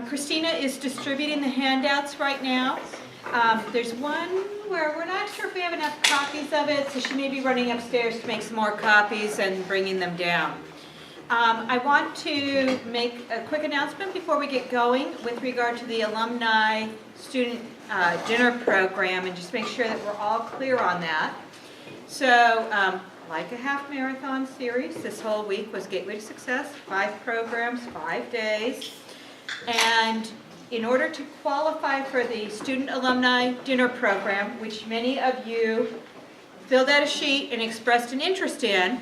Christina is distributing the handouts right now. There's one where we're not sure if we have enough copies of it, so she may be running upstairs to make some more copies and bringing them down. I want to make a quick announcement before we get going with regard to the alumni student dinner program, and just make sure that we're all clear on that. So, like a half marathon series, this whole week was Gateway to Success, 5 programs, 5 days. And in order to qualify for the Student Alumni Dinner Program, which many of you filled out a sheet and expressed an interest in,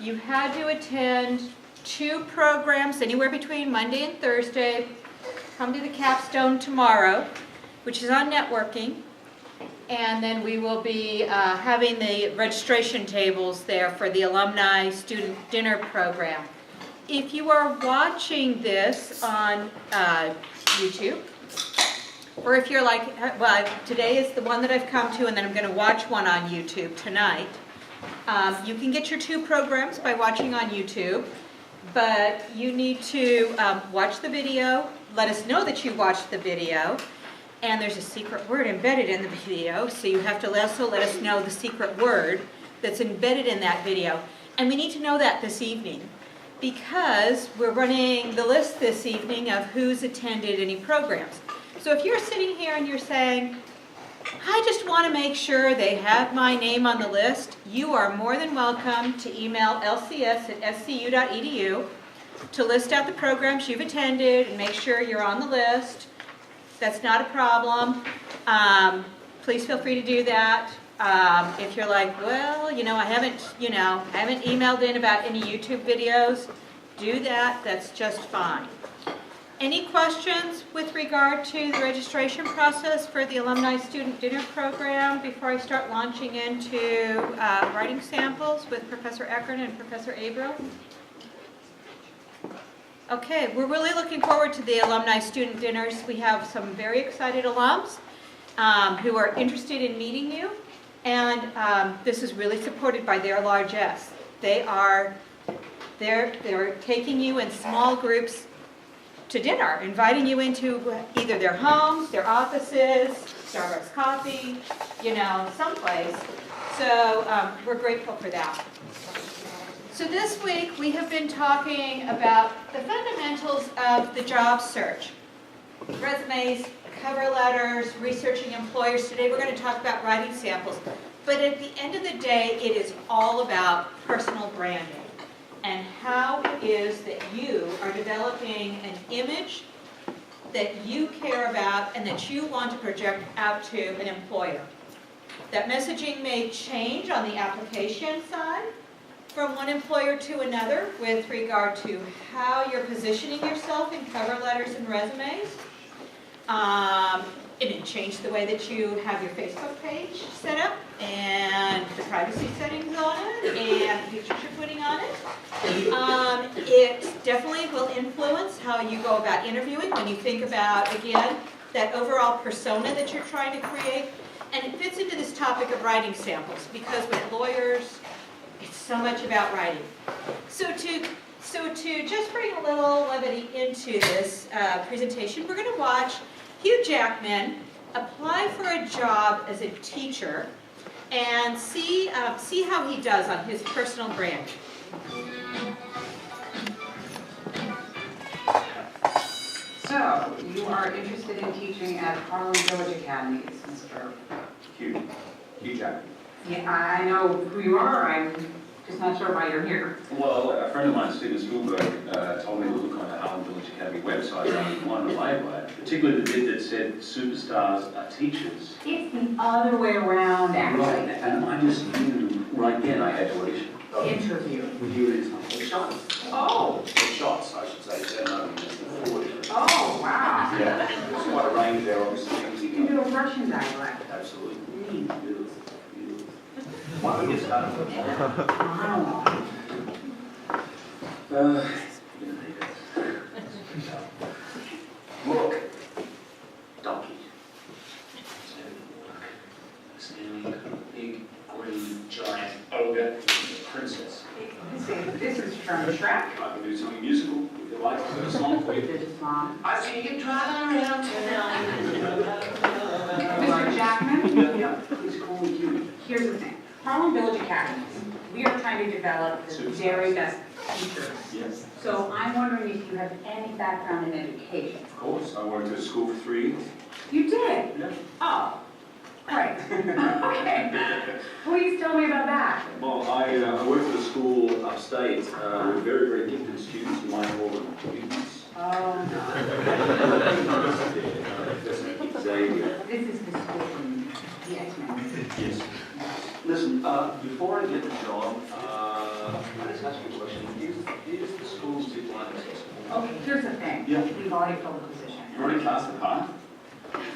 you had to attend 2 programs anywhere between Monday and Thursday. Come to the capstone tomorrow, which is on networking. And then we will be having the registration tables there for the Alumni Student Dinner Program. If you are watching this on YouTube, or if you're like, well, today is the one that I've come to, and then I'm going to watch one on YouTube tonight, you can get your 2 programs by watching on YouTube, but you need to watch the video, let us know that you watched the video, and there's a secret word embedded in the video, so you have to also let us know the secret word that's embedded in that video. And we need to know that this evening, because we're running the list this evening of who's attended any programs. So if you're sitting here and you're saying, I just want to make sure they have my name on the list, you are more than welcome to email lcs@scu.edu to list out the programs you've attended and make sure you're on the list. That's not a problem. Please feel free to do that. If you're like, well, I haven't emailed in about any YouTube videos, do that. That's just fine. Any questions with regard to the registration process for the Alumni Student Dinner Program before I start launching into writing samples with Professor Ekern and Professor Abriel? Okay, we're really looking forward to the Alumni Student Dinners. We have some very excited alums who are interested in meeting you. And this is really supported by their largesse. They're taking you in small groups to dinner, inviting you into either their homes, their offices, Starbucks coffee, someplace. So we're grateful for that. So this week we have been talking about the fundamentals of the job search. Resumes, cover letters, researching employers. Today we're going to talk about writing samples. But at the end of the day, it is all about personal branding and how it is that you are developing an image that you care about and that you want to project out to an employer. That messaging may change on the application side from one employer to another with regard to how you're positioning yourself in cover letters and resumes. It may change the way that you have your Facebook page set up and the privacy settings on it and the pictures you're putting on it. It definitely will influence how you go about interviewing when you think about, again, that overall persona that you're trying to create. And it fits into this topic of writing samples, because with lawyers, it's so much about writing. So to just bring a little levity into this presentation, we're going to watch Hugh Jackman apply for a job as a teacher and see how he does on his personal brand. So, you are interested in teaching at Harlem Village Academies, Mr. Hugh Jackman. Yeah, I know who you are. I'm just not sure why you're here. Well, a friend of mine, Stephen Spielberg, told me to look on the Harlem Village Academy website and one on Label, particularly the bit that said superstars are teachers. It's the other way around, actually. Right, and I just knew right then I had to audition. Interview. Here it is, shots. Oh. Shots, I should say. Oh, wow. Yeah, there's quite a range there, obviously. You can do a Russian dialect. Absolutely. Neat. Beautiful. Why don't we get started? Look, donkey. Standing, big, green, giant ogre, princess. This is from Shrek. want to do something musical, if you like, I've got a song for you. Did a song. I see you driving around tonight. Mr. Jackman? Yeah, please call me Judy. Here's the thing, Harlem Village Academies, we are trying to develop the very best teachers. Yes. So I'm wondering if you have any background in education. Of course, I went to school for 3 years. You did? Yeah. Oh, great. Okay. Please tell me about that. Well, I worked at a school upstate with very, very gifted students. You might call them mutants. Oh, Xavier. this is the school from the X-Men. Yes. Listen, before I get the job, can I just ask you a question? Is the school's deadline accessible? Okay, here's the thing. Yeah. We've already filled the position. You already cast the part?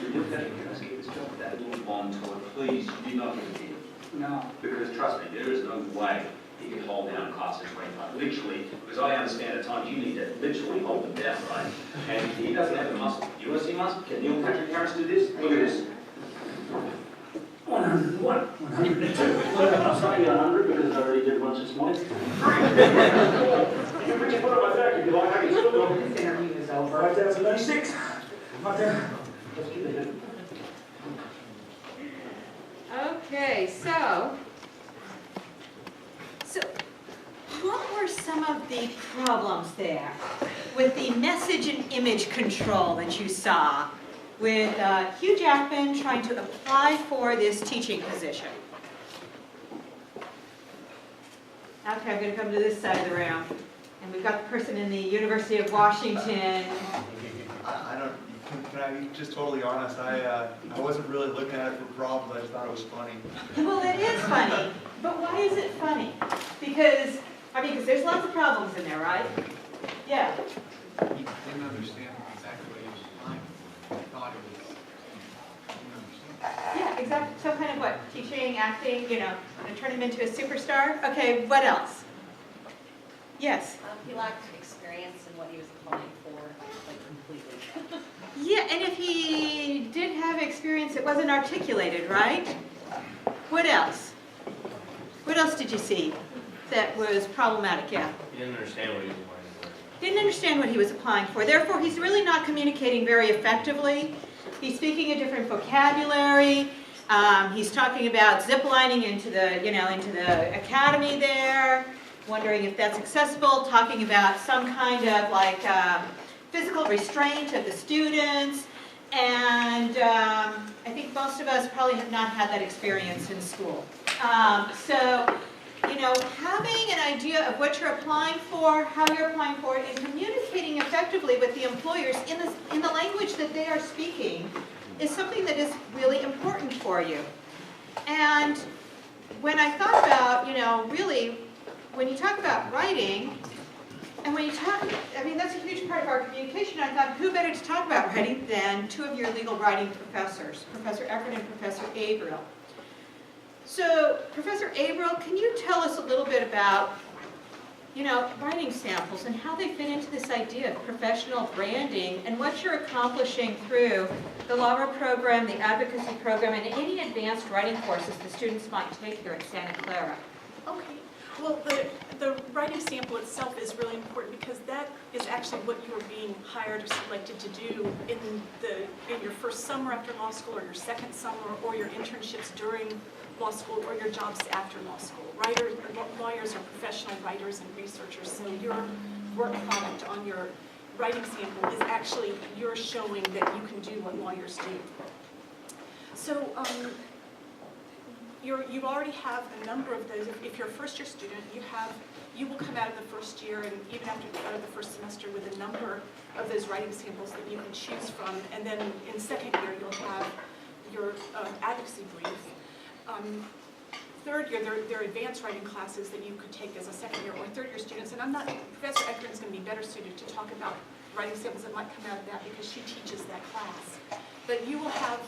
You're pathetic. Can I get this job? That little Yvonne told her, please, do not interfere. No. Because trust me, there is no way you can hold down a class in 25. Literally, because I understand at times you need to literally hold them down, right? And he doesn't have the muscle. You want to see muscle? Can Neil Patrick Harris do this? Look at this. 101, 102. I'm sorry, 100 because I already did once this morning. You can put it on my back if you like. I can still go. This interview is over. 5,096. Right there. Let's keep it in. Okay, so what were some of the problems there with the message and image control that you saw with Hugh Jackman trying to apply for this teaching position? Okay, I'm going to come to this side of the room. And we've got the person in the University of Washington. I don't, can I be just totally honest? I wasn't really looking at it for problems. I just thought it was funny. Well, it is funny, but why is it funny? Because there's lots of problems in there, right? Yeah. He didn't understand exactly what he was applying for. He thought it was, didn't understand. Yeah, exactly. So kind of what? Teaching, acting, to turn him into a superstar? Okay, what else? Yes? He lacked experience in what he was applying for, like completely. Yeah, and if he did have experience, it wasn't articulated, right? What else? What else did you see that was problematic? Yeah. He didn't understand what he was applying for. Didn't understand what he was applying for. Therefore, he's really not communicating very effectively. He's speaking a different vocabulary. He's talking about ziplining into the academy there, wondering if that's accessible, talking about some kind of physical restraint of the students. And I think most of us probably have not had that experience in school. Having an idea of what you're applying for, how you're applying for it, and communicating effectively with the employers in the language that they are speaking is something that is really important for you. And when I thought about, really, when you talk about writing, and when you talk, that's a huge part of our communication. I thought, who better to talk about writing than two of your legal writing professors, Professor Ekern and Professor Abriel. So, Professor Abriel, can you tell us a little bit about, writing samples and how they fit into this idea of professional branding and what you're accomplishing through the LAWRA program, the advocacy program, and any advanced writing courses the students might take here at Santa Clara? Okay. Well, the writing sample itself is really important because that is actually what you are being hired or selected to do in your first summer after law school, or your second summer, or your internships during law school, or your jobs after law school. Lawyers are professional writers and researchers, so your work product on your writing sample is actually you're showing that you can do what lawyers do. So you already have a number of those. If you're a first-year student, you will come out of the first year and even after the first semester with a number of those writing samples that you can choose from. And then in second year, you'll have your advocacy brief. Third year, there are advanced writing classes that you could take as a second year or third year students. And Professor Ekern is going to be better suited to talk about writing samples that might come out of that because she teaches that class. But you will have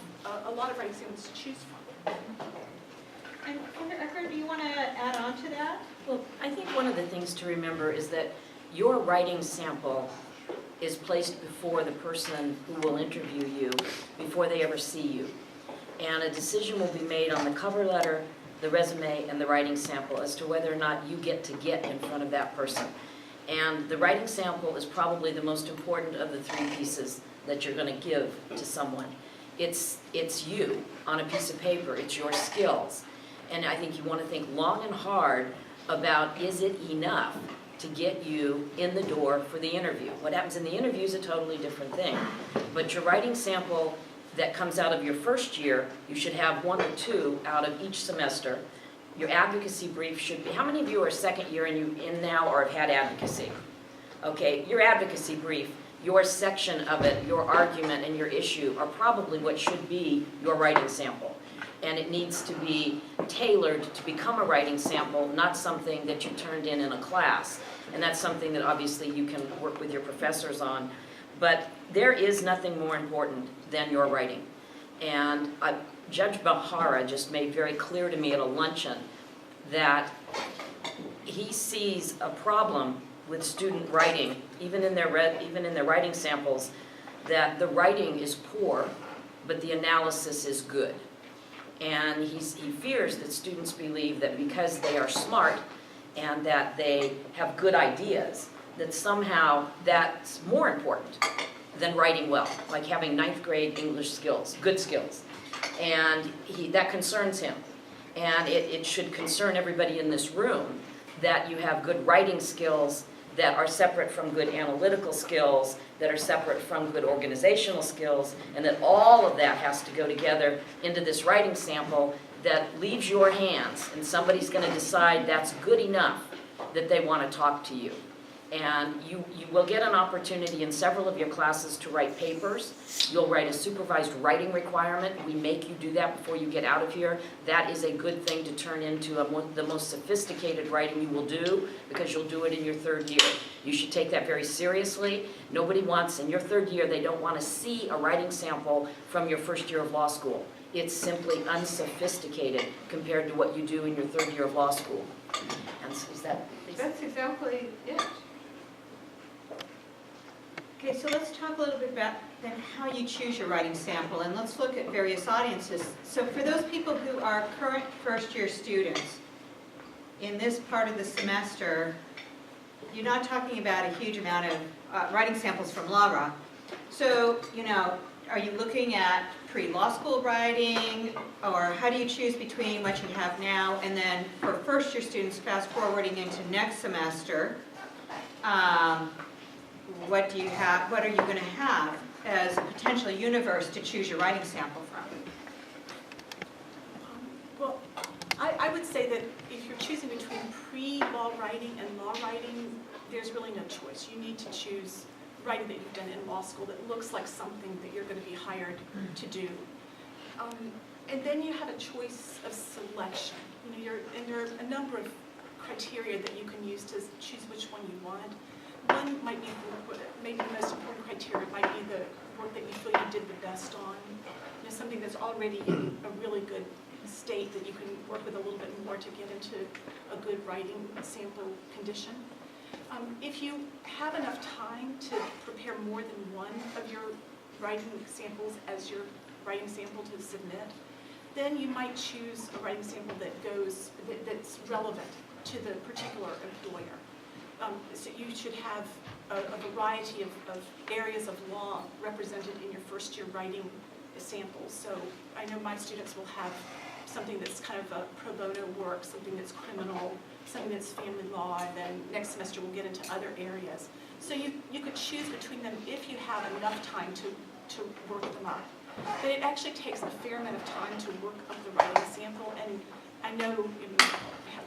a lot of writing samples to choose from. And Professor Ekern, do you want to add on to that? Well, I think one of the things to remember is that your writing sample is placed before the person who will interview you before they ever see you. And a decision will be made on the cover letter, the resume, and the writing sample as to whether or not you get in front of that person. And the writing sample is probably the most important of the three pieces that you're going to give to someone. It's you on a piece of paper, it's your skills. And I think you want to think long and hard about, is it enough to get you in the door for the interview? What happens in the interview is a totally different thing. But your writing sample that comes out of your first year, you should have 1 or 2 out of each semester. Your advocacy brief should be, how many of you are second year and you in now or have had advocacy? Okay, your advocacy brief, your section of it, your argument and your issue are probably what should be your writing sample. And it needs to be tailored to become a writing sample, not something that you turned in a class. And that's something that obviously you can work with your professors on. But there is nothing more important than your writing. And Judge Bahara just made very clear to me at a luncheon that he sees a problem with student writing, even in their writing samples, that the writing is poor, but the analysis is good. And he fears that students believe that because they are smart and that they have good ideas, that somehow that's more important than writing well, like having 9th grade English skills, good skills. And that concerns him. And it should concern everybody in this room that you have good writing skills that are separate from good analytical skills, that are separate from good organizational skills, and that all of that has to go together into this writing sample that leaves your hands, and somebody's going to decide that's good enough that they want to talk to you. And you will get an opportunity in several of your classes to write papers. You'll write a supervised writing requirement. We make you do that before you get out of here. That is a good thing to turn into the most sophisticated writing you will do, because you'll do it in your 3rd year. You should take that very seriously. Nobody wants, in your 3rd year, they don't want to see a writing sample from your 1st year of law school. It's simply unsophisticated compared to what you do in your 3rd year of law school. And so is that? That's exactly it. Okay, so let's talk a little bit about then how you choose your writing sample, and let's look at various audiences. So for those people who are current first-year students, in this part of the semester, you're not talking about a huge amount of writing samples from Laura. So, are you looking at pre-law school writing, or how do you choose between what you have now, and then for first-year students, fast-forwarding into next semester, what do you have? What are you going to have as a potential universe to choose your writing sample from? Well, I would say that if you're choosing between pre-law writing and law writing, there's really no choice. You need to choose writing that you've done in law school that looks like something that you're going to be hired to do. And then you have a choice of selection. And there are a number of criteria that you can use to choose which one you want. One might be, maybe the most important criteria might be the work that you feel you did the best on. Something that's already in a really good state that you can work with a little bit more to get into a good writing sample condition. If you have enough time to prepare more than one of your writing samples as your writing sample to submit, then you might choose a writing sample that's relevant to the particular employer. So you should have a variety of areas of law represented in your first year writing samples. So I know my students will have something that's kind of a pro bono work, something that's criminal, something that's family law, and then next semester we'll get into other areas. So you could choose between them if you have enough time to work them up. But it actually takes a fair amount of time to work up the writing sample, and I know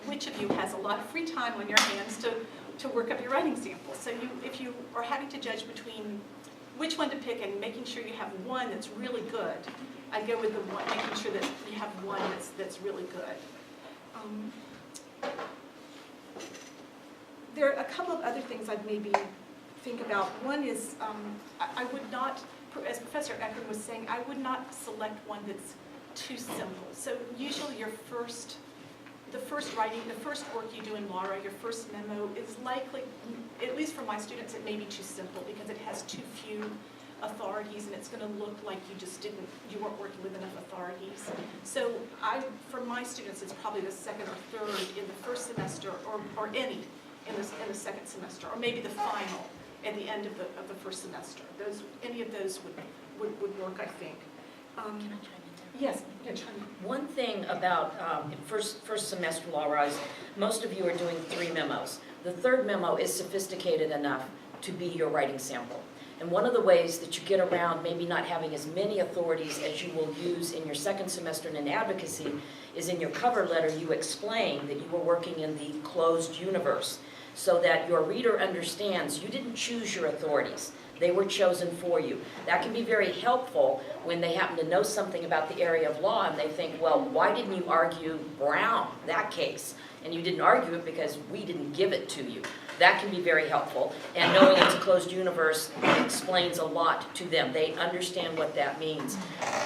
which of you has a lot of free time on your hands to work up your writing sample. So if you are having to judge between which one to pick and making sure you have one that's really good, I'd go with the one, making sure that you have one that's really good. There are a couple of other things I'd maybe think about. One is I would not, as Professor Ekern was saying, I would not select one that's too simple. So usually the first work you do in Laura, your first memo is likely, at least for my students, it may be too simple because it has too few authorities and it's going to look like you weren't working with enough authorities. So for my students, it's probably the second or third in the first semester or any in the second semester, or maybe the final at the end of the first semester. Any of those would work, I think. Can I chime in there? Yes, yeah, chime in. One thing about first semester law rise, most of you are doing 3 memos. The third memo is sophisticated enough to be your writing sample. And one of the ways that you get around maybe not having as many authorities as you will use in your second semester in advocacy is in your cover letter you explain that you were working in the closed universe so that your reader understands you didn't choose your authorities. They were chosen for you. That can be very helpful when they happen to know something about the area of law and they think, well, why didn't you argue Brown, that case? And you didn't argue it because we didn't give it to you. That can be very helpful. And knowing it's a closed universe explains a lot to them. They understand what that means.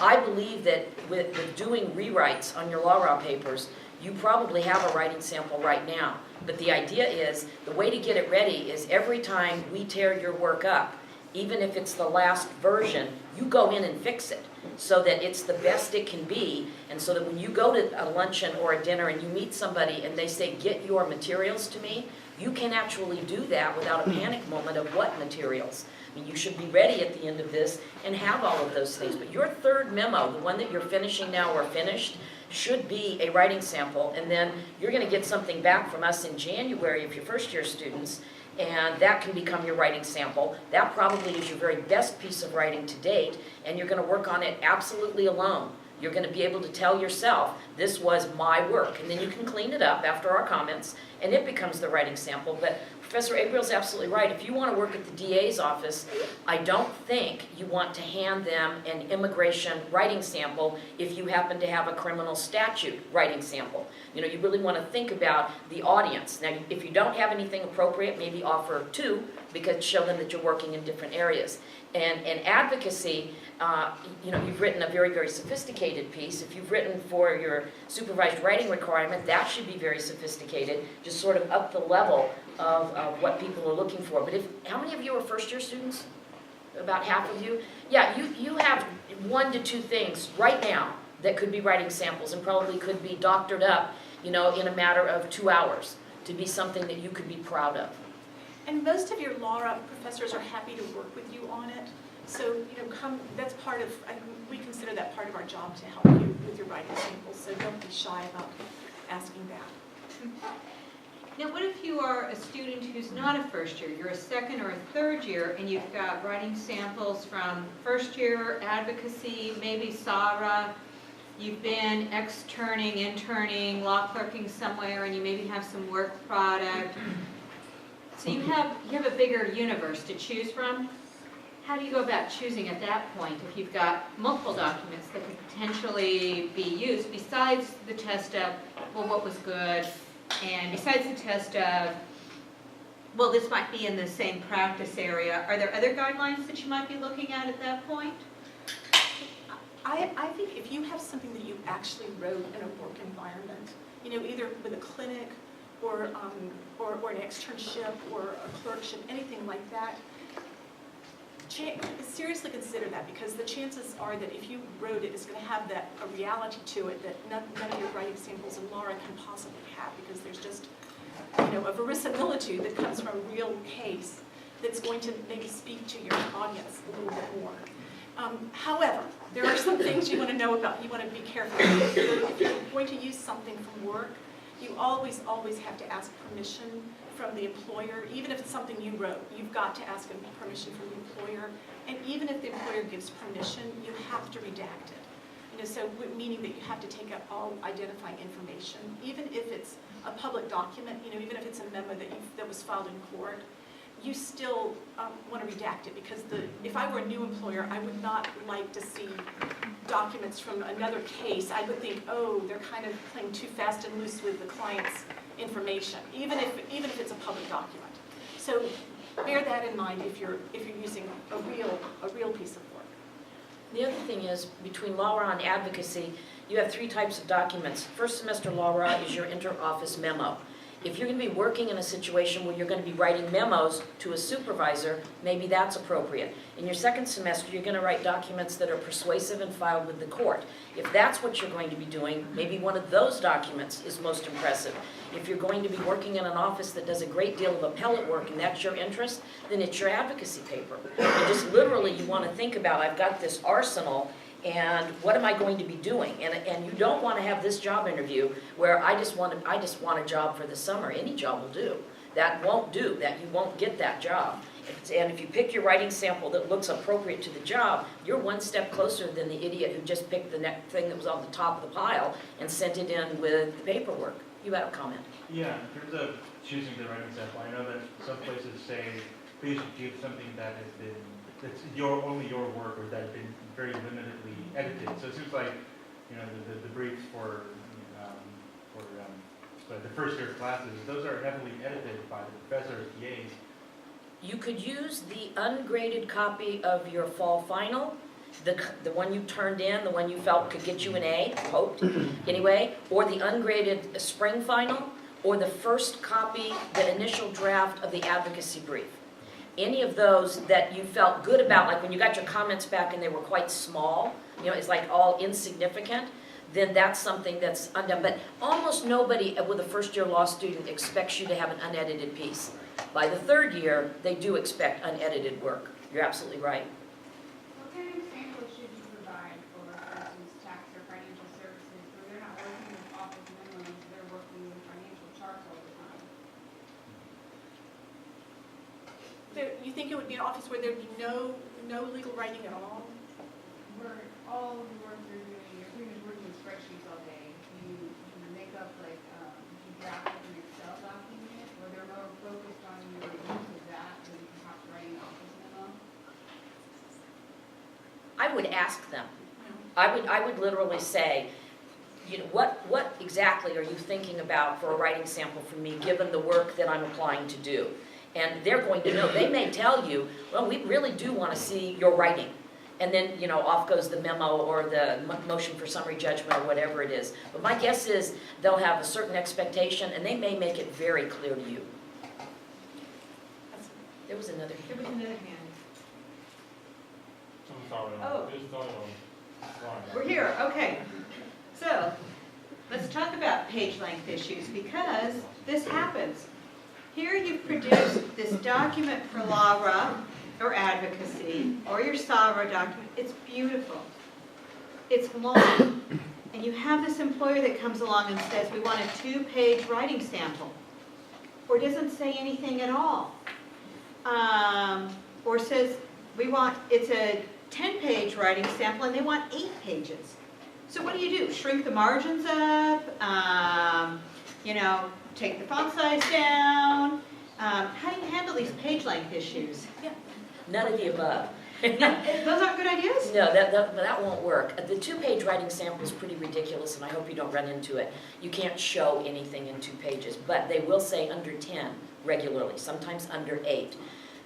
I believe that with doing rewrites on your law raw papers, you probably have a writing sample right now. But the idea is, the way to get it ready is every time we tear your work up, even if it's the last version, you go in and fix it so that it's the best it can be, and so that when you go to a luncheon or a dinner and you meet somebody and they say, get your materials to me, you can actually do that without a panic moment of what materials. I mean, you should be ready at the end of this and have all of those things. But your third memo, the one that you're finishing now or finished, should be a writing sample, and then you're going to get something back from us in January if you're first year students, and that can become your writing sample. That probably is your very best piece of writing to date, and you're going to work on it absolutely alone. You're going to be able to tell yourself, this was my work, and then you can clean it up after our comments, and it becomes the writing sample. But Professor Abriel's absolutely right. If you want to work at the DA's office, I don't think you want to hand them an immigration writing sample if you happen to have a criminal statute writing sample. You know, you really want to think about the audience. Now, if you don't have anything appropriate, maybe offer 2, because show them that you're working in different areas. And advocacy, you know, you've written a very, very sophisticated piece. If you've written for your supervised writing requirement, that should be very sophisticated, just sort of up the level of what people are looking for. But how many of you are first-year students? About half of you? Yeah, you have 1 to 2 things right now that could be writing samples and probably could be doctored up, you know, in a matter of 2 hours to be something that you could be proud of. And most of your law professors are happy to work with you on it. So, you know, that's part of, we consider that part of our job to help you with your writing samples. So don't be shy about asking that. Now, what if you are a student who's not a first year, you're a second or a third year, and you've got writing samples from first year advocacy, maybe SARA, you've been externing, interning, law clerking somewhere, and you maybe have some work product. So you have a bigger universe to choose from. How do you go about choosing at that point if you've got multiple documents that could potentially be used besides the test of, well, what was good, and besides the test of, well, this might be in the same practice area. Are there other guidelines that you might be looking at that point? I think if you have something that you actually wrote in a work environment, you know, either with a clinic or an externship or a clerkship, anything like that, seriously consider that, because the chances are that if you wrote it, it's going to have a reality to it that none of your writing samples in Laura can possibly have, because there's just, you know, a verisimilitude that comes from a real case that's going to maybe speak to your audience a little bit more. However, there are some things you want to know about. You want to be careful. If you're going to use something from work, you always have to ask permission from the employer. Even if it's something you wrote, you've got to ask permission from the employer. And even if the employer gives permission, you have to redact it. You know, so meaning that you have to take out all identifying information, even if it's a public document. You know, even if it's a memo that was filed in court, you still want to redact it, because if I were a new employer, I would not like to see documents from another case. I would think, oh, they're kind of playing too fast and loose with the client's information, even if it's a public document. So bear that in mind if you're using a real piece of work. The other thing is, between law law and advocacy, you have 3 types of documents. First semester law law is your inter-office memo. If you're gonna be working in a situation where you're gonna be writing memos to a supervisor, maybe that's appropriate. In your second semester, you're gonna write documents that are persuasive and filed with the court. If that's what you're going to be doing, maybe one of those documents is most impressive. If you're going to be working in an office that does a great deal of appellate work and that's your interest, then it's your advocacy paper. And just literally, you wanna think about, I've got this arsenal, and what am I going to be doing? And you don't want to have this job interview where I just want a job for the summer. Any job will do. That won't do. That you won't get that job. And if you pick your writing sample that looks appropriate to the job, you're one step closer than the idiot who just picked the next thing that was on the top of the pile and sent it in with the paperwork. You had a comment. Yeah, in terms of choosing the writing sample, I know that some places say please give something that has been, that's only your work or that has been very limitedly edited. So it seems like, you know, the briefs for the first year classes, those are heavily edited by the professors, TAs. You could use the ungraded copy of your fall final, the one you turned in, the one you felt could get you an A, hoped, anyway, or the ungraded spring final, or the first copy, the initial draft of the advocacy brief. Any of those that you felt good about, like when you got your comments back and they were quite small, you know, it's like all insignificant, then that's something that's undone. But almost nobody with a first-year law student expects you to have an unedited piece. By the third year, they do expect unedited work. You're absolutely right. What kind of samples should you provide for instance, tax or financial services where they're not working with office memos, they're working with financial charts all the time? You think it would be an office where there'd be no legal writing at all? Where all the work you're doing, you're pretty much working with spreadsheets all day. You make up like, you draft up an Excel document, or they're more focused on your use of that than perhaps writing an office memo? I would ask them. I would literally say, you know, what exactly are you thinking about for a writing sample from me, given the work that I'm applying to do? And they're going to know. They may tell you, well, we really do want to see your writing. And then, you know, off goes the memo or the motion for summary judgment or whatever it is. But my guess is they'll have a certain expectation and they may make it very clear to you. There was another There was another hand. I'm sorry. Oh. Just thought of We're here, okay. So, let's talk about page length issues because this happens. Here you've produced this document for LARA or advocacy or your SARA document. It's beautiful. It's long. And you have this employer that comes along and says, we want a 2-page writing sample. Or doesn't say anything at all. Or says, it's a 10-page writing sample and they want 8 pages. So what do? Shrink the margins up? You know, take the font size down? How do you handle these page length issues? none of the above. Those aren't good ideas? No, that won't work. The 2-page writing sample is pretty ridiculous, and I hope you don't run into it. You can't show anything in 2 pages, but they will say under 10 regularly, sometimes under 8.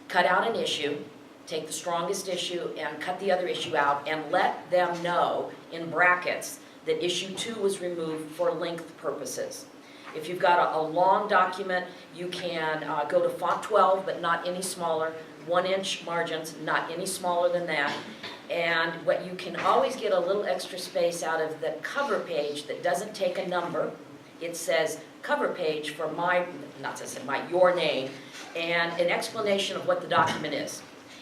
Cut out an issue, take the strongest issue and cut the other issue out, and let them know in brackets that issue 2 was removed for length purposes. If you've got a long document, you can go to font 12, but not any smaller, 1-inch margins, not any smaller than that. And what you can always get a little extra space out of the cover page that doesn't take a number. It says cover page for your name, and an explanation of what the document is.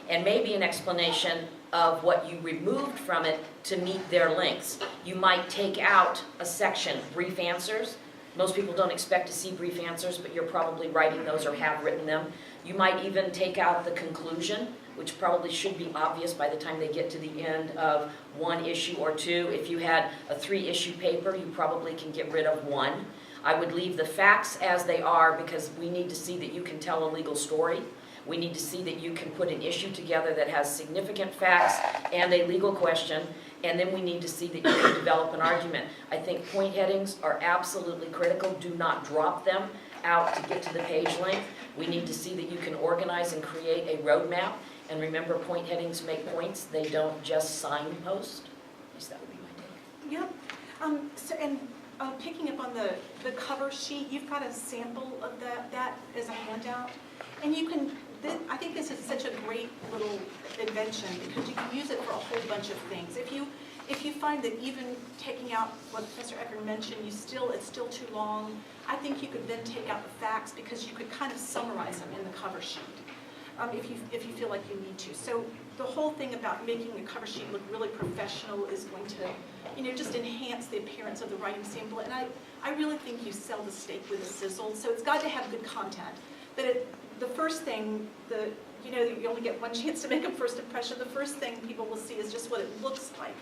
And maybe an explanation of what you removed from it to meet their lengths. You might take out a section, brief answers. Most people don't expect to see brief answers, but you're probably writing those or have written them. You might even take out the conclusion, which probably should be obvious by the time they get to the end of 1 issue or 2. If you had a 3-issue paper, you probably can get rid of 1. I would leave the facts as they are because we need to see that you can tell a legal story. We need to see that you can put an issue together that has significant facts and a legal question, and then we need to see that you can develop an argument. I think point headings are absolutely critical. Do not drop them out to get to the page length. We need to see that you can organize and create a roadmap, and remember, point headings make points. They don't just signpost. At least that would be my take. Yep. And picking up on the cover sheet, you've got a sample of that as a handout. And you can, I think this is such a great little invention because you can use it for a whole bunch of things. If you find that even taking out what Professor Ekern mentioned, it's still too long, I think you could then take out the facts because you could kind of summarize them in the cover sheet if you feel like you need to. So the whole thing about making the cover sheet look really professional is going to, just enhance the appearance of the writing sample. And I really think you sell the steak with a sizzle. So it's got to have good content. But the first thing, you only get one chance to make a first impression. The first thing people will see is just what it looks like.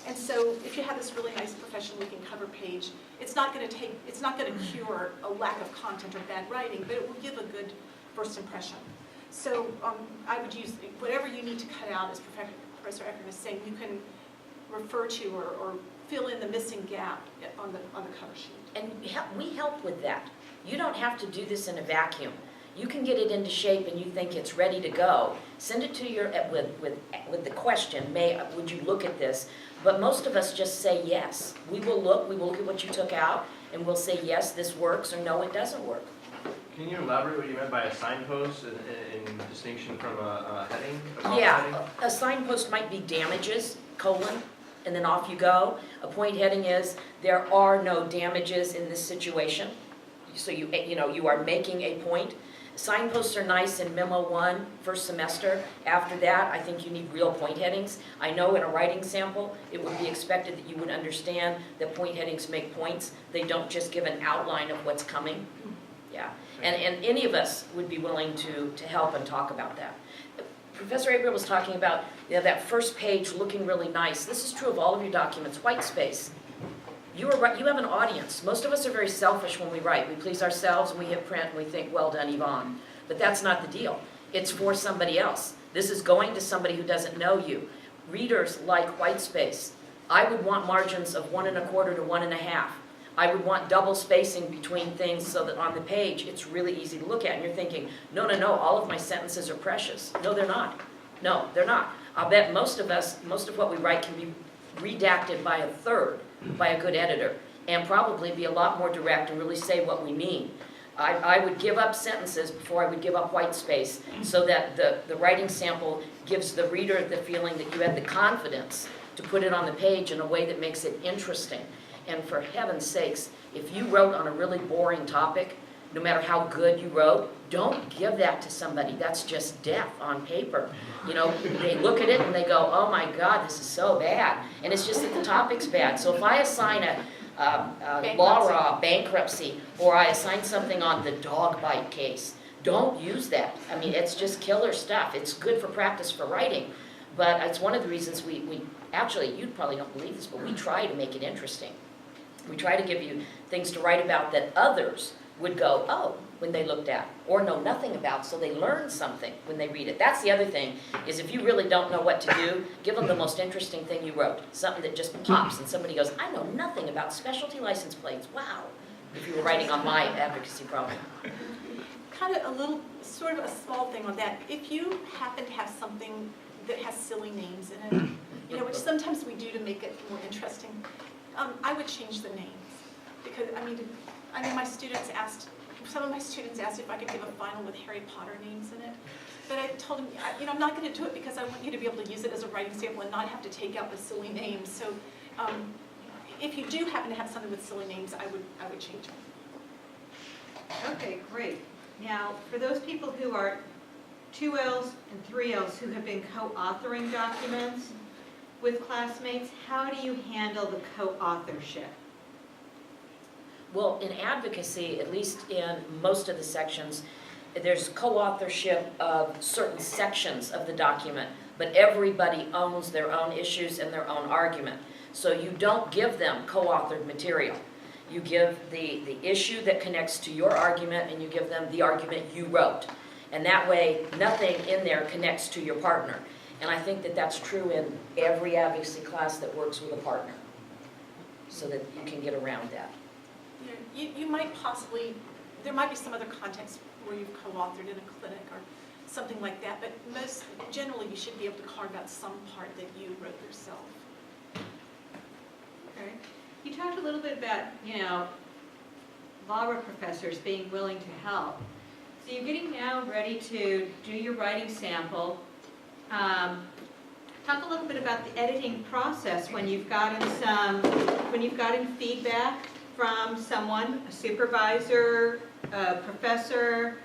And so if you have this really nice professional looking cover page, it's not going to cure a lack of content or bad writing, but it will give a good first impression. So I would use whatever you need to cut out, as Professor Ekern is saying, you can refer to or fill in the missing gap on the cover sheet. And we help with that. You don't have to do this in a vacuum. You can get it into shape and you think it's ready to go. Send it to your, with the question, would you look at this? But most of us just say yes. We will look at what you took out, and we'll say yes, this works, or no, it doesn't work. Can you elaborate what you meant by a signpost in distinction from a heading? Yeah, a signpost might be damages, and then off you go. A point heading is, there are no damages in this situation. So you are making a point. Signposts are nice in Memo 1, first semester. After that, I think you need real point headings. I know in a writing sample, it would be expected that you would understand that point headings make points. They don't just give an outline of what's coming. Yeah, and any of us would be willing to help and talk about that. Professor Abriel was talking about that first page looking really nice. This is true of all of your documents. White space. You have an audience. Most of us are very selfish when we write. We please ourselves and we hit print and we think, well done, Yvonne. But that's not the deal. It's for somebody else. This is going to somebody who doesn't know you. Readers like white space. I would want margins of 1 1/4 to 1 1/2. I would want double spacing between things so that on the page it's really easy to look at. And you're thinking, no, all of my sentences are precious. No, they're not. No, they're not. I'll bet most of what we write can be redacted by a third by a good editor, and probably be a lot more direct and really say what we mean. I would give up sentences before I would give up white space, so that the writing sample gives the reader the feeling that you had the confidence to put it on the page in a way that makes it interesting. And for heaven's sakes, if you wrote on a really boring topic, no matter how good you wrote, don't give that to somebody. That's just death on paper. They look at it and they go, oh my God, this is so bad. And it's just that the topic's bad. So if I assign a law bankruptcy, or I assign something on the dog bite case, don't use that. I mean, it's just killer stuff. It's good for practice for writing. But it's one of the reasons we actually, you probably don't believe this, but we try to make it interesting. We try to give you things to write about that others would go, oh, when they looked at, or know nothing about, so they learn something when they read it. That's the other thing, is if you really don't know what to do, give them the most interesting thing you wrote, something that just pops, and somebody goes, I know nothing about specialty license plates, wow, if you were writing on my advocacy problem. Kind of sort of a small thing on that. If you happen to have something that has silly names in it, which sometimes we do to make it more interesting, I would change the names. Because, I mean, some of my students asked if I could give a final with Harry Potter names in it. But I told them, I'm not going to do it because I want you to be able to use it as a writing sample and not have to take out the silly names. So if you do happen to have something with silly names, I would change them. Okay, great. Now, for those people who are 2Ls and 3Ls who have been co-authoring documents with classmates, how do you handle the co-authorship? Well, in advocacy, at least in most of the sections, there's co-authorship of certain sections of the document, but everybody owns their own issues and their own argument. So you don't give them co-authored material. You give the issue that connects to your argument, and you give them the argument you wrote. And that way, nothing in there connects to your partner. And I think that that's true in every advocacy class that works with a partner, so that you can get around that. You might possibly, there might be some other context where you've co-authored in a clinic or something like that, but generally you should be able to carve out some part that you wrote yourself. Okay. You talked a little bit about, law professors being willing to help. So you're getting now ready to do your writing sample. Talk a little bit about the editing process when you've gotten feedback from someone, a supervisor, a professor.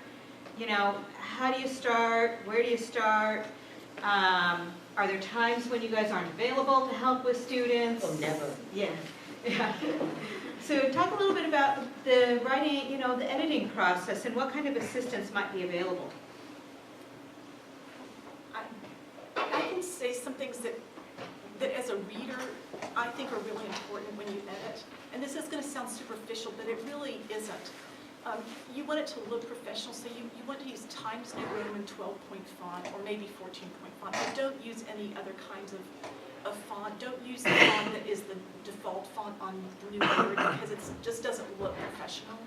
How do you start? Where do you start? Are there times when you guys aren't available to help with students? Oh, never. Yeah. So talk a little bit about the writing, the editing process and what kind of assistance might be available. I can say some things that as a reader, I think are really important when you edit. And this is going to sound superficial, but it really isn't. You want it to look professional, so you want to use Times New Roman 12-point font or maybe 14-point font. But don't use any other kinds of font. Don't use the font that is the default font on the new Word because it just doesn't look professional.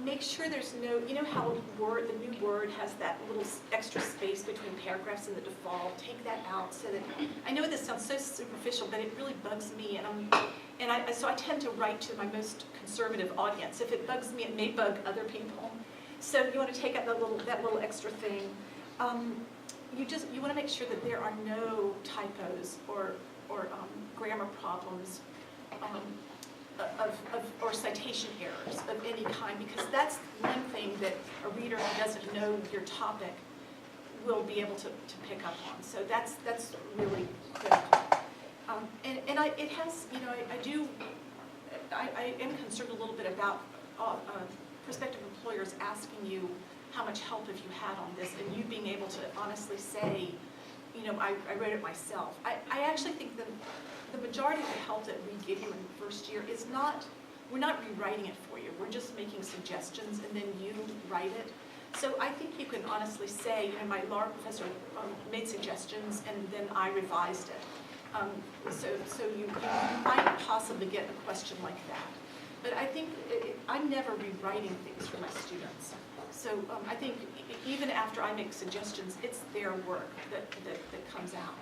Make sure there's no, how the new Word has that little extra space between paragraphs in the default. Take that out so that, I know this sounds so superficial, but it really bugs me, so I tend to write to my most conservative audience. If it bugs me, it may bug other people. So you want to take out that little extra thing. You want to make sure that there are no typos or grammar problems. Or citation errors of any kind, because that's one thing that a reader who doesn't know your topic will be able to pick up on. So that's really critical. It has, I am concerned a little bit about prospective employers asking you how much help have you had on this, and you being able to honestly say, I wrote it myself. I actually think that the majority of the help that we give you in the first year is we're not rewriting it for you. We're just making suggestions and then you write it. So I think you can honestly say, my law professor made suggestions and then I revised it. So you might possibly get a question like that. But I think I'm never rewriting things for my students. So I think even after I make suggestions, it's their work that comes out.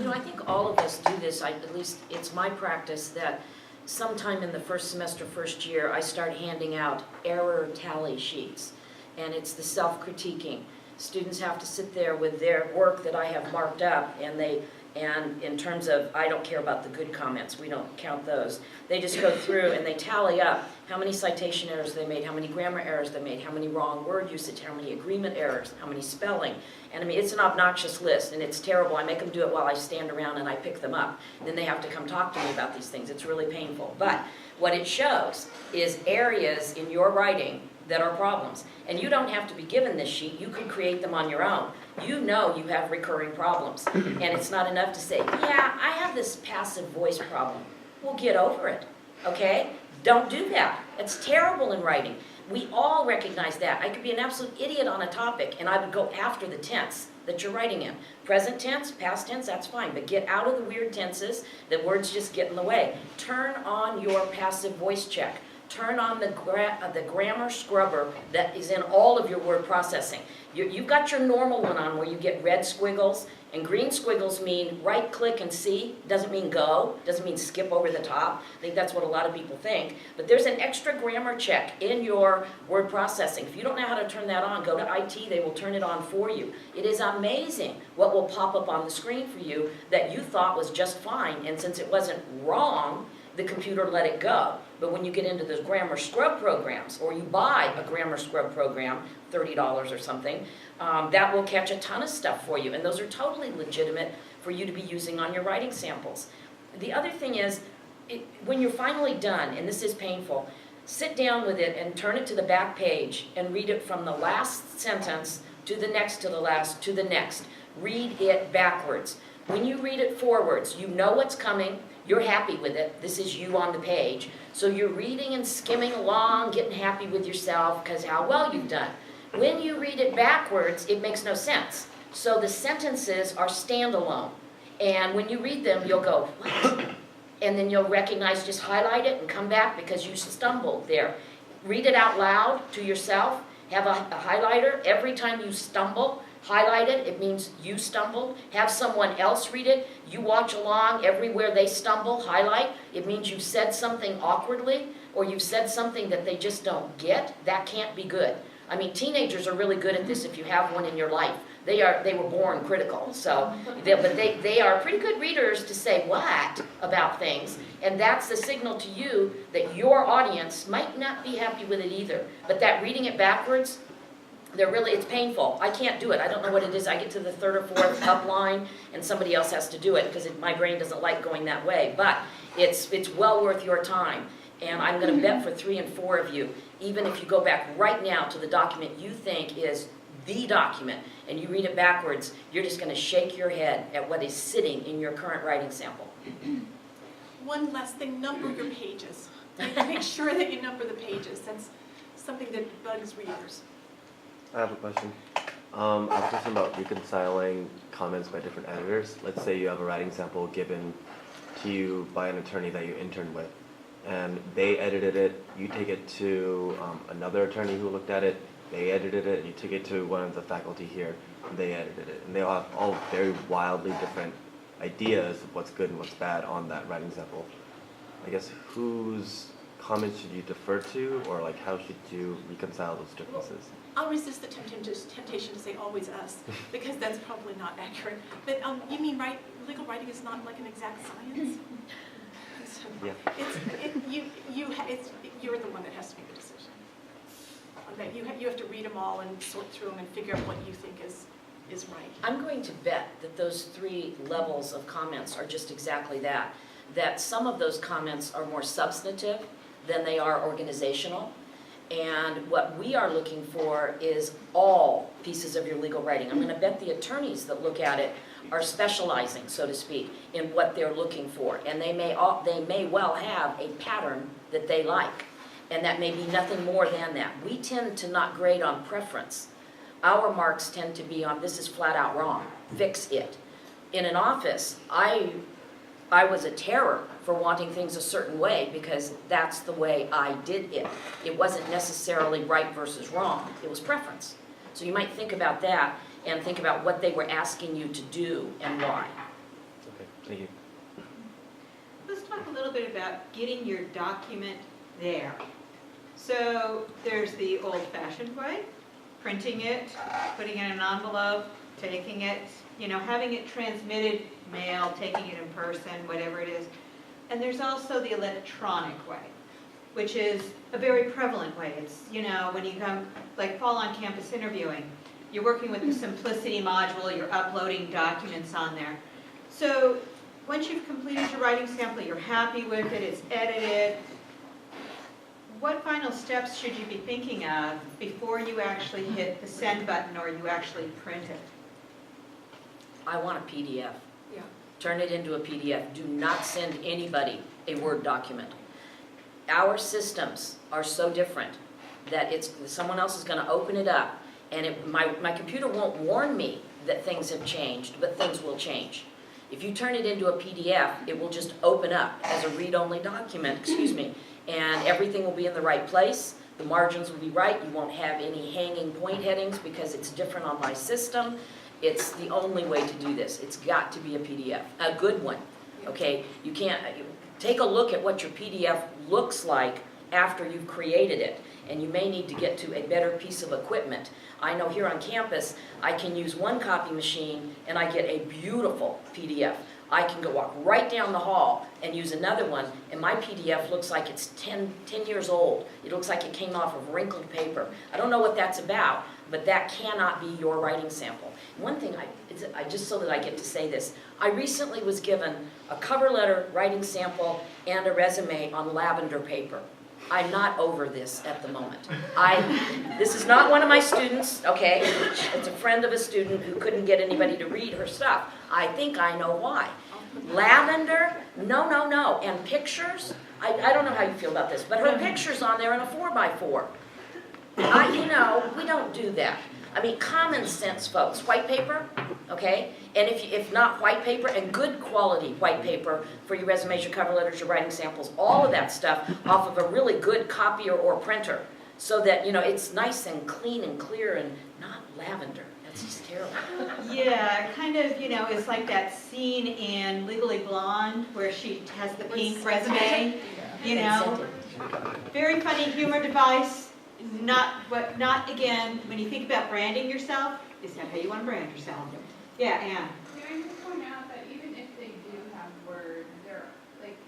I think all of us do this. At least it's my practice that sometime in the first semester, first year, I start handing out error tally sheets. And it's the self-critiquing. Students have to sit there with their work that I have marked up, and in terms of, I don't care about the good comments, we don't count those. They just go through and they tally up how many citation errors they made, how many grammar errors they made, how many wrong word usage, how many agreement errors, how many spelling. And it's an obnoxious list, and it's terrible. I make them do it while I stand around and I pick them up. Then they have to come talk to me about these things. It's really painful. But what it shows is areas in your writing that are problems. And you don't have to be given this sheet. You can create them on your own. You know you have recurring problems. And it's not enough to say, yeah, I have this passive voice problem. Well, get over it, okay? Don't do that. It's terrible in writing. We all recognize that. I could be an absolute idiot on a topic, and I would go after the tense that you're writing in. Present tense, past tense, that's fine, but get out of the weird tenses that words just get in the way. Turn on your passive voice check. Turn on the grammar scrubber that is in all of your word processing. You've got your normal one on where you get red squiggles, and green squiggles mean right click and see. Doesn't mean go, doesn't mean skip over the top. I think that's what a lot of people think. But there's an extra grammar check in your word processing. If you don't know how to turn that on, go to IT, they will turn it on for you. It is amazing what will pop up on the screen for you that you thought was just fine, and since it wasn't wrong, the computer let it go. But when you get into those grammar scrub programs, or you buy a grammar scrub program, $30 or something, that will catch a ton of stuff for you. And those are totally legitimate for you to be using on your writing samples. The other thing is, when you're finally done, and this is painful, sit down with it and turn it to the back page and read it from the last sentence to the next, to the last, to the next. Read it backwards. When you read it forwards, you know what's coming. You're happy with it. This is you on the page. So you're reading and skimming along, getting happy with yourself because how well you've done. When you read it backwards, it makes no sense. So the sentences are standalone. And when you read them, you'll go, what? And then you'll recognize, just highlight it and come back because you stumbled there. Read it out loud to yourself. Have a highlighter. Every time you stumble, Highlight it, it means you stumbled. Have someone else read it. You watch along everywhere they stumble, highlight. It means you've said something awkwardly or you've said something that they just don't get. That can't be good. I mean, teenagers are really good at this if you have one in your life. They were born critical, so, but they are pretty good readers to say what about things, and that's the signal to you that your audience might not be happy with it either. But that reading it backwards, it's painful. I can't do it. I don't know what it is. I get to the third or fourth up line, and somebody else has to do it because my brain doesn't like going that way. But it's well worth your time, and I'm going to bet for 3 and 4 of you, even if you go back right now to the document you think is the document, and you read it backwards, you're just going to shake your head at what is sitting in your current writing sample. One last thing, number your pages. Make sure that you number the pages. That's something that bugs readers. I have a question. I was thinking about reconciling comments by different editors. Let's say you have a writing sample given to you by an attorney that you interned with, and they edited it, you take it to another attorney who looked at it, they edited it, and you took it to one of the faculty here, and they edited it. And they all have all very wildly different ideas of what's good and what's bad on that writing sample. I guess whose comments should you defer to, or like how should you reconcile those differences? I'll resist the temptation to say always us, because that's probably not accurate. But you mean legal writing is not like an exact science? So Yeah. You're the one that has to make the decision. That you have to read them all and sort through them and figure out what you think is right. I'm going to bet that those 3 levels of comments are just exactly that. That some of those comments are more substantive than they are organizational. And what we are looking for is all pieces of your legal writing. I'm going to bet the attorneys that look at it are specializing, so to speak, in what they're looking for. And they may well have a pattern that they like. And that may be nothing more than that. We tend to not grade on preference. Our marks tend to be on, this is flat out wrong, fix it. In an office, I was a terror for wanting things a certain way because that's the way I did it. It wasn't necessarily right versus wrong, it was preference. So you might think about that and think about what they were asking you to do and why. Okay, thank you. Let's talk a little bit about getting your document there. So there's the old-fashioned way, printing it, putting it in an envelope, taking it, having it transmitted, mail, taking it in person, whatever it is. And there's also the electronic way, which is a very prevalent way. It's, when you come, like fall on campus interviewing, you're working with the Simplicity module, you're uploading documents on there. So once you've completed your writing sample, you're happy with it, it's edited, what final steps should you be thinking of before you actually hit the send button or you actually print it? I want a PDF. Yeah. Turn it into a PDF. Do not send anybody a Word document. Our systems are so different that someone else is going to open it up, and my computer won't warn me that things have changed, but things will change. If you turn it into a PDF, it will just open up as a read-only document, and everything will be in the right place. The margins will be right. You won't have any hanging point headings because it's different on my system. It's the only way to do this. It's got to be a PDF, a good one, okay? You can't, take a look at what your PDF looks like after you've created it, and you may need to get to a better piece of equipment. I know here on campus, I can use one copy machine and I get a beautiful PDF. I can go walk right down the hall and use another one, and my PDF looks like it's 10 years old. It looks like it came off of wrinkled paper. I don't know what that's about, but that cannot be your writing sample. One thing, just so that I get to say this, I recently was given a cover letter, writing sample, and a resume on lavender paper. I'm not over this at the moment. This is not one of my students, okay? It's a friend of a student who couldn't get anybody to read her stuff. I think I know why. Lavender? No, no, no. And pictures? I don't know how you feel about this, but her picture's on there in a 4x4. We don't do that. I mean, common sense, folks. White paper, okay? And if not white paper, and good quality white paper for your resumes, your cover letters, your writing samples, all of that stuff off of a really good copier or printer, so that, it's nice and clean and clear and not lavender. It's just terrible. Yeah, it kind of, you know, is like that scene in Legally Blonde where she has the pink resume, you know? Very funny humor device, not again, when you think about branding yourself, is that how you want to brand yourself? Yeah, Anne. Can I just point out that even if they do have Word, they're like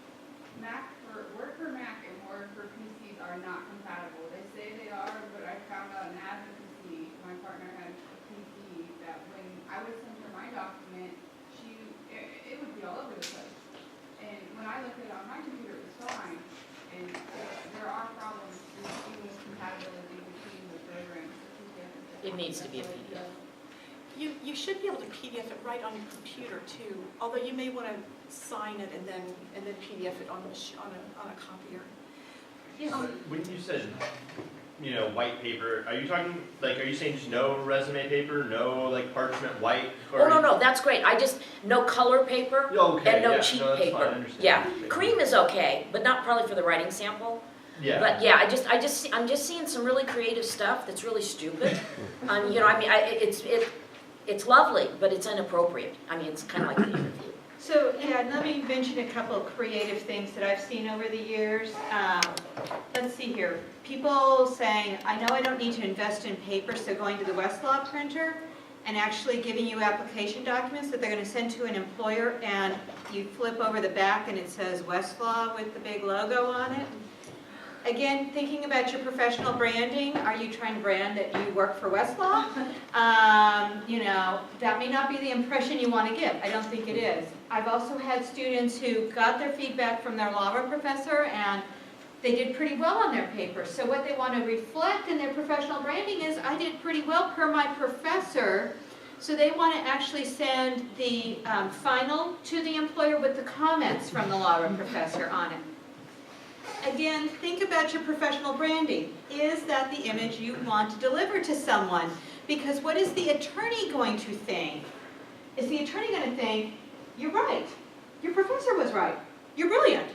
Word for Mac and Word for PCs are not compatible. They say they are, but I found out in advocacy, my partner had a PC that when I would send her my document, it would be all over the place. And when I looked at it on my computer, it was fine. And there are problems even with compatibility between the programs. It needs to be a PDF. You should be able to PDF it right on your computer too, although you may want to sign it and then PDF it on a copier. When you said, you know, white paper, are you talking, like, are you saying just no resume paper, no, like, parchment white? Oh, no, that's great. No color paper Okay, and no yeah, cheap no, that's fine, I paper. understand. Yeah, cream is okay, but not probably for the writing sample. Yeah. But yeah, I'm just seeing some really creative stuff that's really stupid. You know, I mean, it's lovely, but it's inappropriate. I mean, it's kind of like the interview. So, yeah, let me mention a couple of creative things that I've seen over the years. Let's see here. People saying, I know I don't need to invest in paper, so going to the Westlaw printer and actually giving you application documents that they're going to send to an employer, and you flip over the back and it says Westlaw with the big logo on it. Again, thinking about your professional branding, are you trying to brand that you work for Westlaw? You know, that may not be the impression you want to give. I don't think it is. I've also had students who got their feedback from their law professor and they did pretty well on their paper. So what they want to reflect in their professional branding is, I did pretty well per my professor. So they want to actually send the final to the employer with the comments from the law professor on it. Again, think about your professional branding. Is that the image you want to deliver to someone? Because what is the attorney going to think? Is the attorney going to think, you're right, your professor was right, you're brilliant?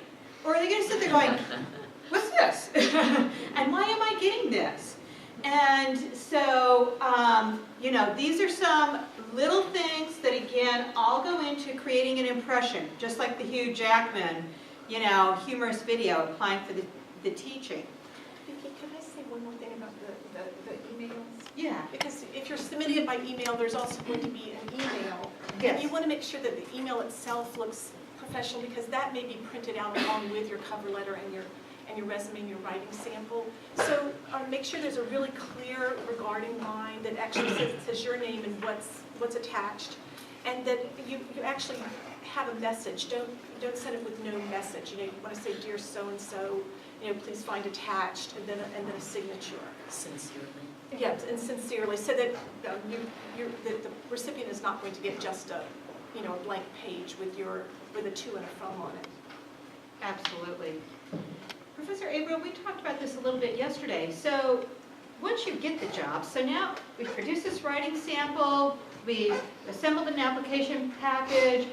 Or are they going to sit there going, what's this? And why am I getting this? And so, you know, these are some little things that, again, all go into creating an impression, just like the Hugh Jackman, you know, humorous video applying for the teaching. Vicki, could I say one more thing about the emails? Yeah. Because if you're submitting it by email, there's also going to be an email. Yes. And you want to make sure that the email itself looks professional, because that may be printed out along with your cover letter and your resume and your writing sample. So make sure there's a really clear regarding line that actually says your name and what's attached, and that you actually have a message. Don't send it with no message. You know, you want to say, dear so and so, you know, please find attached, and then a signature. Sincerely. Yes, and sincerely, so that that the recipient is not going to get just a blank page with a to and a from on it. Absolutely. Professor Abriel, we talked about this a little bit yesterday. So once you get the job, so now we've produced this writing sample, we've assembled an application package,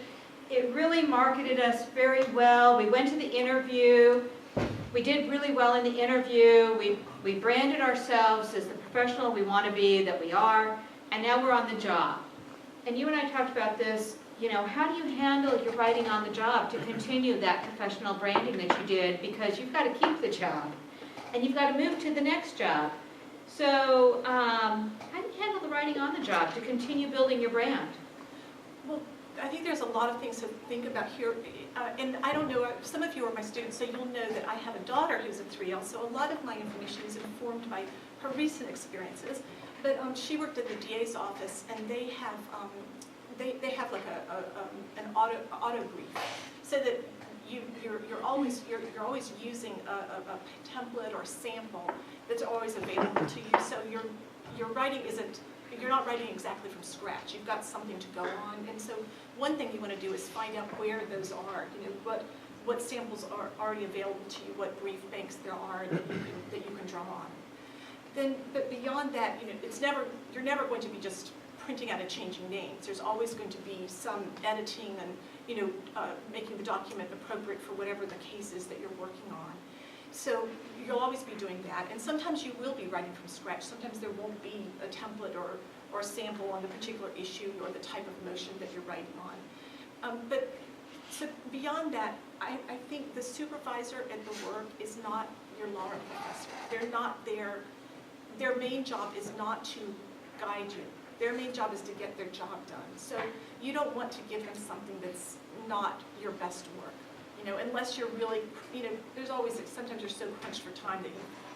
it really marketed us very well. We went to the interview, we did really well in the interview, we branded ourselves as the professional we want to be, that we are, and now we're on the job. And you and I talked about this, you know, how do you handle your writing on the job to continue that professional branding that you did, because you've got to keep the job and you've got to move to the next job. So how do you handle the writing on the job to continue building your brand? Well, I think there's a lot of things to think about here, and I don't know, some of you are my students, so you'll know that I have a daughter who's a 3L, so a lot of my information is informed by her recent experiences. But she worked at the DA's office, and they have like an auto brief, so that you're always using a template or a sample that's always available to you. So your writing you're not writing exactly from scratch. You've got something to go on, and so one thing you want to do is find out where those are. You know, what samples are already available to you, what brief banks there are that you can draw on. Then, but beyond that, you know, you're never going to be just printing out and changing names. There's always going to be some editing and, you know, making the document appropriate for whatever the case is that you're working on. So you'll always be doing that. And sometimes you will be writing from scratch. Sometimes there won't be a template or or a sample on the particular issue or the type of motion that you're writing on. But so beyond that, I think the supervisor at the work is not your law professor. They're not there. Their main job is not to guide you. Their main job is to get their job done. So you don't want to give them something that's not your best work. Unless you're really, there's always, sometimes you're so crunched for time that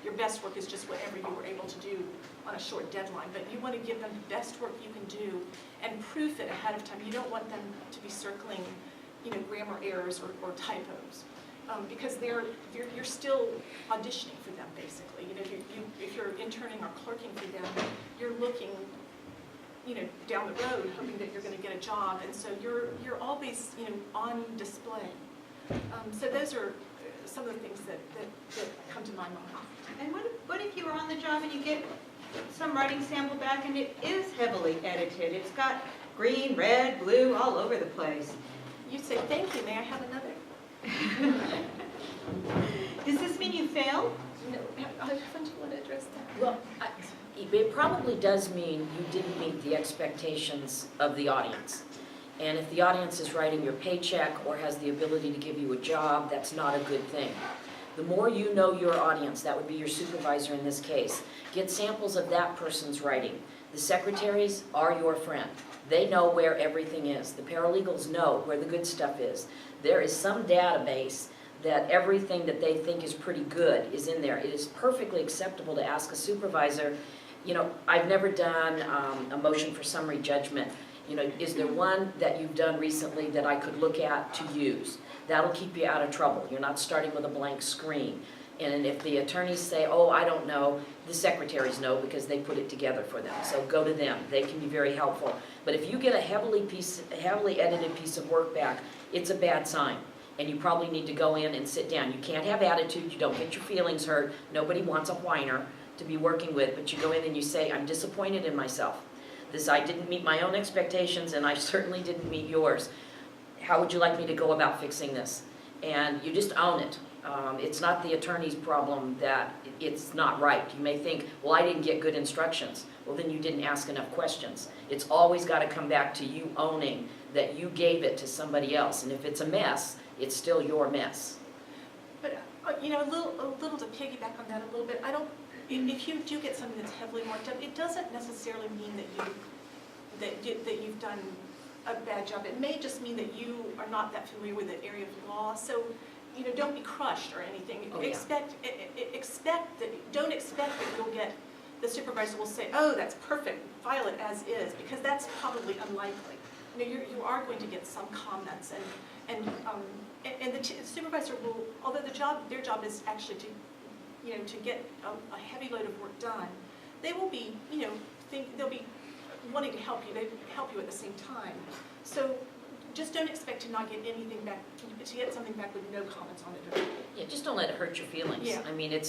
your best work is just whatever you were able to do on a short deadline. But you want to give them the best work you can do and proof it ahead of time. You don't want them to be circling, grammar errors or typos. Because you're still auditioning for them, basically. If you're interning or clerking for them, you're looking, down the road, hoping that you're going to get a job, and so you're always, on display. So those are some of the things that come to my mind. And what if you were on the job and you get some writing sample back and it is heavily edited? It's got green, red, blue, all over the place. You say, thank you, may I have another? Does this mean you failed? No, haven't you want to address that? Well, it probably does mean you didn't meet the expectations of the audience. And if the audience is writing your paycheck or has the ability to give you a job, that's not a good thing. The more you know your audience, that would be your supervisor in this case, get samples of that person's writing. The secretaries are your friend. They know where everything is. The paralegals know where the good stuff is. There is some database that everything that they think is pretty good is in there. It is perfectly acceptable to ask a supervisor, I've never done a motion for summary judgment. Is there one that you've done recently that I could look at to use? That'll keep you out of trouble. You're not starting with a blank screen. And if the attorneys say, oh, I don't know, the secretaries know because they put it together for them. So go to them. They can be very helpful. But if you get a heavily edited piece of work back, it's a bad sign. And you probably need to go in and sit down. You can't have attitude. You don't get your feelings hurt. Nobody wants a whiner to be working with. But you go in and you say, I'm disappointed in myself. I didn't meet my own expectations, and I certainly didn't meet yours. How would you like me to go about fixing this? And you just own it. It's not the attorney's problem that it's not right. You may think, well, I didn't get good instructions. Well, then you didn't ask enough questions. It's always got to come back to you owning that you gave it to somebody else. And if it's a mess, it's still your mess. But, a little to piggyback on that a little bit, if you do get something that's heavily marked up, it doesn't necessarily mean that you've done a bad job. It may just mean that you are not that familiar with the area of law. So, don't be crushed or anything. Oh, yeah. Don't expect that you'll get, the supervisor will say, oh, that's perfect, file it as is, because that's probably unlikely. You are going to get some comments, and the supervisor will, although their job is actually to get a heavy load of work done, they will be, they'll be wanting to help you. They help you at the same time. So just don't expect to not get anything back, to get something back with no comments on it. Yeah, just don't let it hurt your feelings. Yeah. I mean,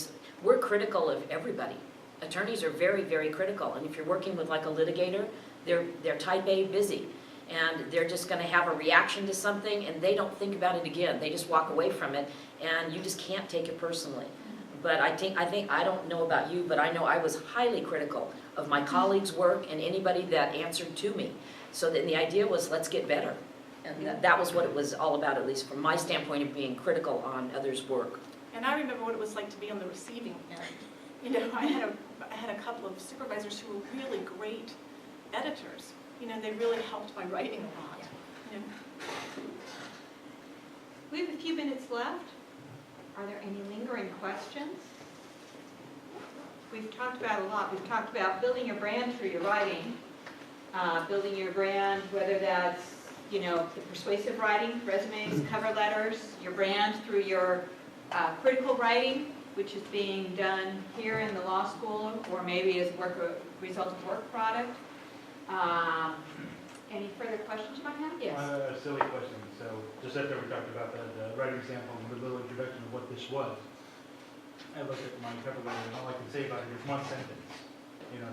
we're critical of everybody. Attorneys are very, very critical. And if you're working with like a litigator, they're type A busy. And they're just going to have a reaction to something and they don't think about it again. They just walk away from it and you just can't take it personally. But I think I don't know about you, but I know I was highly critical of my colleagues' work and anybody that answered to me. So then the idea was, let's get better. And that was what it was all about, at least from my standpoint of being critical on others' work. And I remember what it was like to be on the receiving end. I had a couple of supervisors who were really great editors. They really helped my writing a lot. We have a few minutes left. Are there any lingering questions? We've talked about a lot. We've talked about building your brand through your writing, building your brand, whether that's, the persuasive writing, resumes, cover letters, your brand through your critical writing, which is being done here in the law school, or maybe as a result of work product. Any further questions you might have? Yes. A silly question. So just after we talked about the writing sample and the little introduction of what this was, I looked at my cover letter and all I can say about it is one sentence.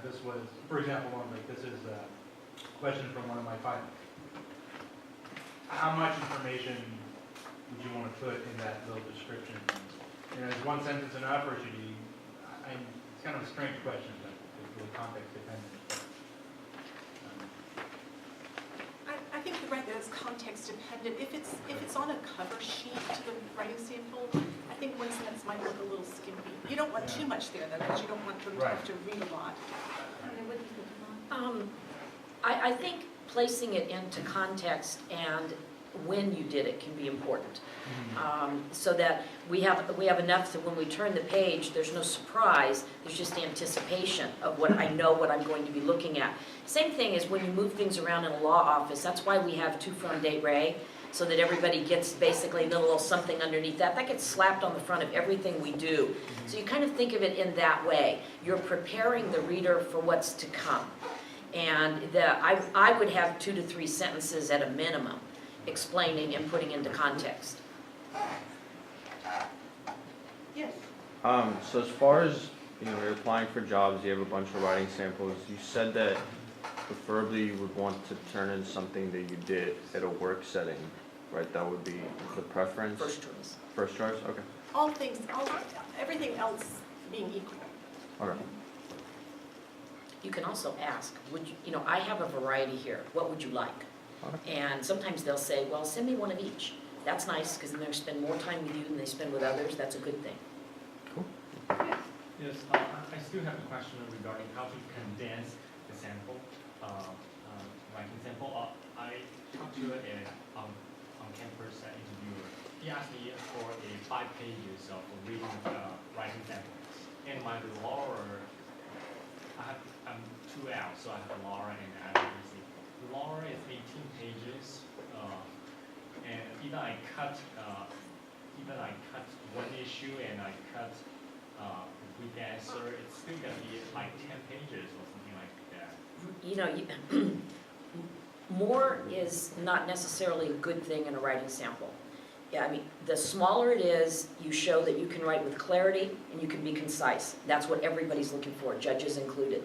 This was, for example, this is a question from one of my filings. How much information would you want to put in that little description? Is one sentence enough, or should you? It's kind of a strange question, but it's really context dependent. context dependent. If it's on a cover sheet to the writing sample, I think one sentence might look a little skimpy. You don't want too much there though, because you don't want them to have to read a lot. I think placing it into context and when you did it can be important. So that we have enough that when we turn the page, there's no surprise, there's just anticipation of what I know what I'm going to be looking at. Same thing as when you move things around in a law office, that's why we have to form date ray, so that everybody gets basically a little something underneath that. That gets slapped on the front of everything we do. So you kind of think of it in that way. You're preparing the reader for what's to come. And I would have 2 to 3 sentences at a minimum explaining and putting into context. Yes. So as far as, you're applying for jobs, you have a bunch of writing samples. You said that preferably you would want to turn in something that you did at a work setting, right? That would be the preference? First choice. First choice, okay. Everything else being equal. Okay. You can also ask, I have a variety here, what would you like? Okay. And sometimes they'll say, well, send me one of each. That's nice, because then they'll spend more time with you than they spend with others. That's a good thing. Cool. Yes, I still have a question regarding how to condense the sample, writing sample. I talked to a on-campus interviewer. He asked me for 5 pages of reading writing samples. And my Laura, I'm 2 out, so I have Laura and advocacy. Laura is 18 pages, and even I cut one issue and I cut weak answer, it's still gonna be like 10 pages or something like that. More is not necessarily a good thing in a writing sample. Yeah, I mean, the smaller it is, you show that you can write with clarity and you can be concise. That's what everybody's looking for, judges included.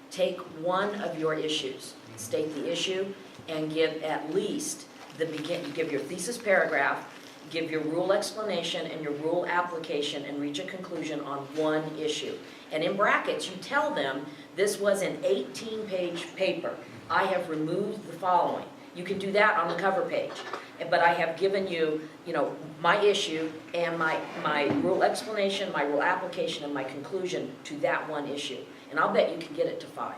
Take one of your issues, state the issue, and give at least you give your thesis paragraph, give your rule explanation and your rule application, and reach a conclusion on one issue. And in brackets, you tell them, this was an 18-page paper. I have removed the following. You can do that on the cover page. But I have given you, my issue and my rule explanation, my rule application, and my conclusion to that one issue. And I'll bet you can get it to 5.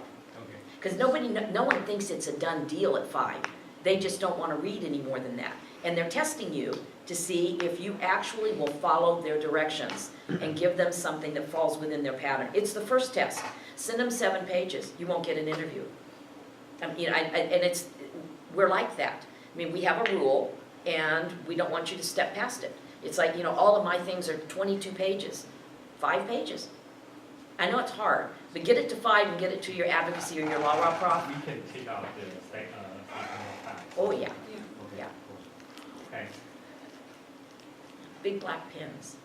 Because no one thinks it's a done deal at 5. They just don't want to read any more than that. And they're testing you to see if you actually will follow their directions and give them something that falls within their pattern. It's the first test. Send them 7 pages. You won't get an interview. We're like that. I mean, we have a rule, and we don't want you to step past it. It's like, all of my things are 22 pages, 5 pages. I know it's hard, but get it to 5 and get it to your advocacy or your law prof. We can take out the statement of facts. Oh, yeah. Okay. Yeah. Okay. Big black pens.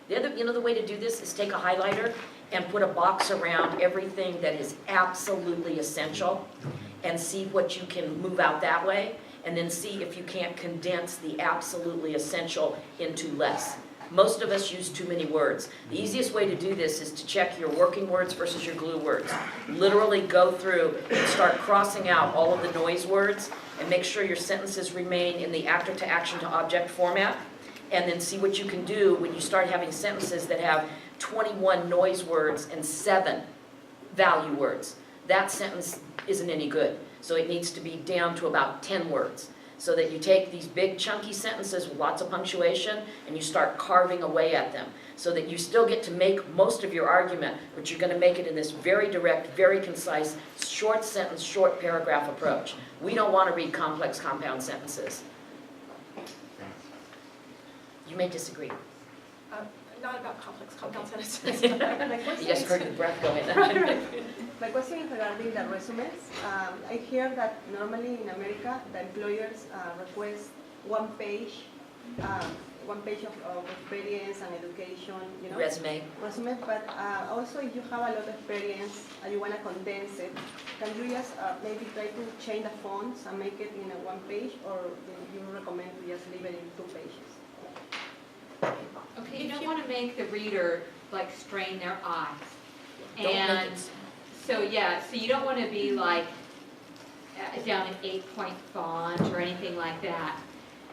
The way to do this is take a highlighter and put a box around everything that is absolutely essential and see what you can move out that way, and then see if you can't condense the absolutely essential into less. Most of us use too many words. The easiest way to do this is to check your working words versus your glue words. Literally go through and start crossing out all of the noise words and make sure your sentences remain in the actor to action to object format, and then see what you can do when you start having sentences that have 21 noise words and 7 value words. That sentence isn't any good. So it needs to be down to about 10 words. So that you take these big chunky sentences with lots of punctuation and you start carving away at them. So that you still get to make most of your argument, but you're going to make it in this very direct, very concise, short sentence, short paragraph approach. We don't want to read complex compound sentences. You may disagree. Not about complex compound sentences. You just heard the breath going. My question is regarding the resumes. I hear that normally in America, the employers request one page of experience and education, Resume. But also if you have a lot of experience and you want to condense it, can you just maybe try to change the fonts and make it in a 1 page, or do you recommend to just leave it in 2 pages? Okay, you don't want to make the reader strain their eyes. Don't make And it. so you don't want to be down an 8-point font or anything like that.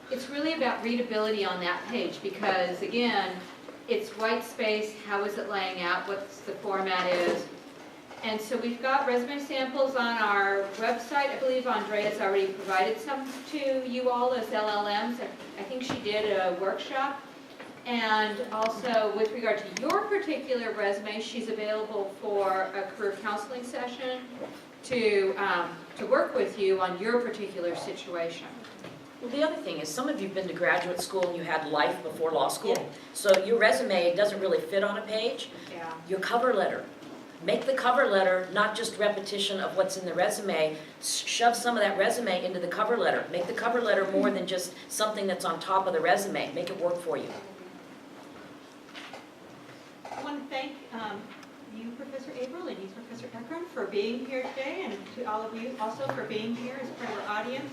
It's really about readability on that page because, again, it's white space, how is it laying out, what's the format is. And so we've got resume samples on our website. I believe Andrea's already provided some to you all as LLMs. I think she did a workshop. And also with regard to your particular resume, she's available for a career counseling session to work with you on your particular situation. Well, the other thing is, some of you've been to graduate school and you had life before law school. Yeah. So your resume doesn't really fit on a page. Yeah. Your cover letter. Make the cover letter not just repetition of what's in the resume. Shove some of that resume into the cover letter. Make the cover letter more than just something that's on top of the resume. Make it work for you. I want to thank you, Professor Abriel, and you, Professor Ekern, for being here today, and to all of you also for being here as part of our audience.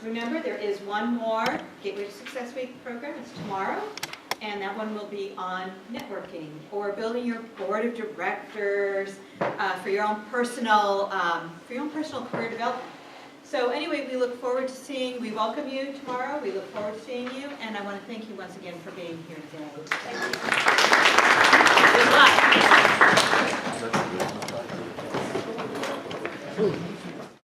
Remember, there is one more Gateway to Success Week program. It's tomorrow, and that one will be on networking or building your board of directors for your own personal career development. So anyway, we look forward to seeing. We welcome you tomorrow. We look forward to seeing you, and I want to thank you once again for being here today. Thank you. Good luck.